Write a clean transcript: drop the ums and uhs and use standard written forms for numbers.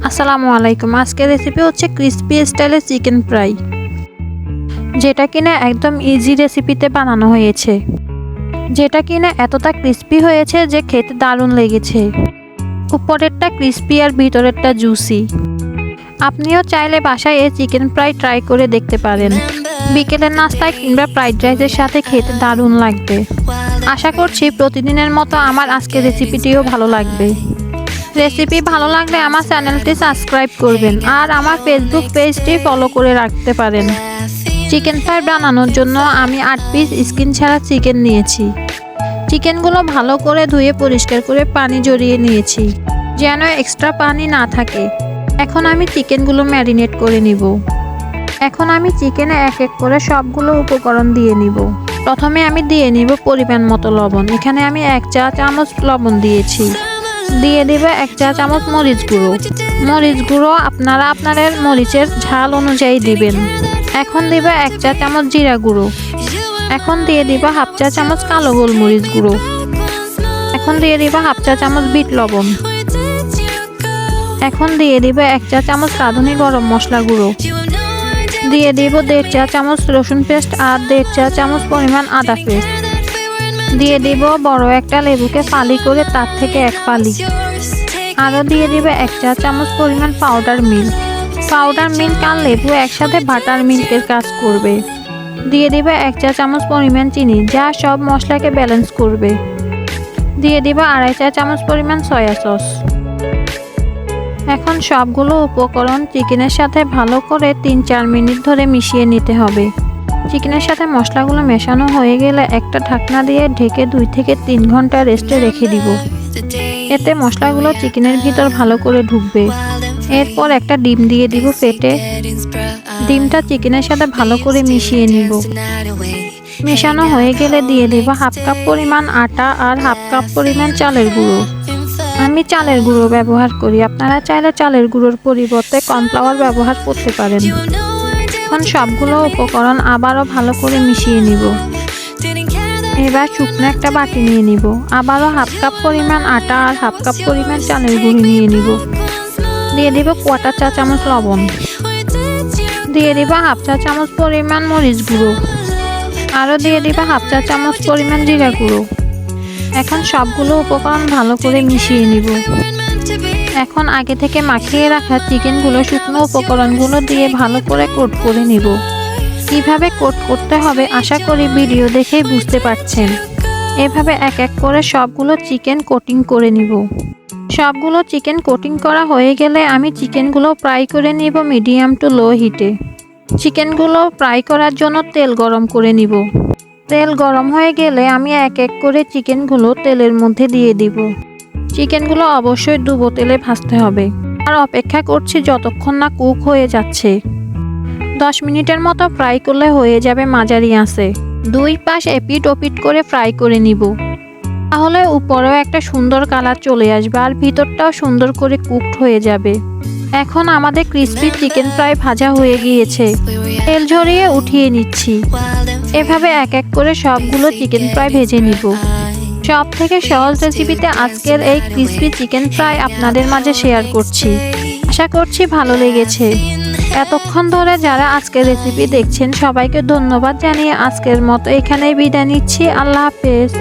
আসসালামু আলাইকুম। আজকের রেসিপি হচ্ছে ক্রিসপি স্টাইলের চিকেন ফ্রাই, যেটা কিনা একদম ইজি রেসিপিতে বানানো হয়েছে, যেটা কিনা এতটা ক্রিসপি হয়েছে যে খেতে দারুণ লেগেছে। উপরেরটা ক্রিসপি আর ভিতরেরটা জুসি। আপনিও চাইলে বাসায় এই চিকেন ফ্রাই ট্রাই করে দেখতে পারেন। বিকেলের নাস্তায় কিংবা ফ্রাইড রাইসের সাথে খেতে দারুণ লাগবে। আশা করছি প্রতিদিনের মতো আমার আজকের রেসিপিটিও ভালো লাগবে। রেসিপি ভালো লাগলে আমার চ্যানেলটি সাবস্ক্রাইব করবেন আর আমার ফেসবুক পেজটি ফলো করে রাখতে পারেন। চিকেন ফ্রাই বানানোর জন্য আমি 8 পিস স্কিন ছাড়া চিকেন নিয়েছি। চিকেনগুলো ভালো করে ধুয়ে পরিষ্কার করে পানি ঝরিয়ে নিয়েছি, যেন এক্সট্রা পানি না থাকে। এখন আমি চিকেনগুলো ম্যারিনেট করে নিব। এখন আমি চিকেনে এক এক করে সবগুলো উপকরণ দিয়ে নিব। প্রথমে আমি দিয়ে নিব পরিমাণ মতো লবণ। এখানে আমি 1 চা চামচ লবণ দিয়েছি। দিয়ে দেব 1 চা চামচ মরিচ গুঁড়ো। মরিচ গুঁড়ো আপনারা আপনাদের মরিচের ঝাল অনুযায়ী দিবেন। এখন দেব 1 চা চামচ জিরা গুঁড়ো। এখন দিয়ে দিব 1/2 চা চামচ কালো গোলমরিচ গুঁড়ো। এখন দিয়ে দিব 1/2 চা চামচ বিট লবণ। এখন দিয়ে দিব 1 চা চামচ রাঁধুনি গরম মশলা গুঁড়ো। দিয়ে দিব 1.5 চা চামচ রসুন পেস্ট আর 1.5 চা চামচ পরিমাণ আদা পেস্ট। দিয়ে দিব বড় একটা লেবুকে ফালি করে তার থেকে 1 ফালি। আরও দিয়ে দিব 1 চা চামচ পরিমাণ পাউডার মিল্ক। পাউডার মিল্ক আর লেবু একসাথে বাটার মিল্কের কাজ করবে। দিয়ে দিব 1 চা চামচ পরিমাণ চিনি, যা সব মশলাকে ব্যালেন্স করবে। দিয়ে দিব 2.5 চা চামচ পরিমাণ সয়া সস। এখন সবগুলো উপকরণ চিকেনের সাথে ভালো করে 3-4 মিনিট ধরে মিশিয়ে নিতে হবে। চিকেনের সাথে মশলাগুলো মেশানো হয়ে গেলে একটা ঢাকনা দিয়ে ঢেকে 2 থেকে 3 ঘন্টা রেস্টে রেখে দিব। এতে মশলাগুলো চিকেনের ভিতর ভালো করে ঢুকবে। এরপর একটা ডিম দিয়ে দিব ফেটে। ডিমটা চিকেনের সাথে ভালো করে মিশিয়ে নিব। মেশানো হয়ে গেলে দিয়ে দেব 1/2 কাপ পরিমাণ আটা আর 1/2 কাপ পরিমাণ চালের গুঁড়ো। আমি চালের গুঁড়ো ব্যবহার করি, আপনারা চাইলে চালের গুঁড়োর পরিবর্তে কর্নফ্লাওয়ার ব্যবহার করতে পারেন। এখন সবগুলো উপকরণ আবারও ভালো করে মিশিয়ে নিব। এবার শুকনো একটা বাটি নিয়ে নিব। আবারও 1/2 কাপ পরিমাণ আটা আর 1/2 কাপ পরিমাণ চালের গুঁড়ো নিয়ে নিব। দিয়ে দিব 1/4 চা চামচ লবণ। দিয়ে দিব 1/2 চা চামচ পরিমাণ মরিচ গুঁড়ো। আরও দিয়ে দিব 1/2 চা চামচ পরিমাণ জিরা গুঁড়ো। এখন সবগুলো উপকরণ ভালো করে মিশিয়ে নিব। এখন আগে থেকে মাখিয়ে রাখা চিকেনগুলো শুকনো উপকরণগুলো দিয়ে ভালো করে কোট করে নিব। কিভাবে কোট করতে হবে আশা করি ভিডিও দেখেই বুঝতে পারছেন। এভাবে এক এক করে সবগুলো চিকেন কোটিং করে নিব। সবগুলো চিকেন কোটিং করা হয়ে গেলে আমি চিকেনগুলো ফ্রাই করে নিব মিডিয়াম টু লো হিটে। চিকেনগুলো ফ্রাই করার জন্য তেল গরম করে নিব। তেল গরম হয়ে গেলে আমি এক এক করে চিকেনগুলো তেলের মধ্যে দিয়ে দিব। চিকেনগুলো অবশ্যই ডুবো তেলে ভাজতে হবে। আর অপেক্ষা করছি যতক্ষণ না কুক হয়ে যাচ্ছে। 10 মিনিটের মতো ফ্রাই করলে হয়ে যাবে মাঝারি আঁচে। 2 পাশ এপিট ওপিট করে ফ্রাই করে নিব। তাহলে উপরেও একটা সুন্দর কালার চলে আসবে আর ভিতরটাও সুন্দর করে কুকড হয়ে যাবে। এখন আমাদের ক্রিসপি চিকেন ফ্রাই ভাজা হয়ে গিয়েছে। তেল ঝরিয়ে উঠিয়ে নিচ্ছি। এভাবে এক এক করে সবগুলো চিকেন ফ্রাই ভেজে নিব। সব থেকে সহজ রেসিপিতে আজকের এই ক্রিসপি চিকেন ফ্রাই আপনাদের মাঝে শেয়ার করছি। আশা করছি ভালো লেগেছে। এতক্ষণ ধরে যারা আজকের রেসিপি দেখছেন সবাইকে ধন্যবাদ জানিয়ে আজকের মতো এখানেই বিদায় নিচ্ছি। আল্লাহ হাফেজ।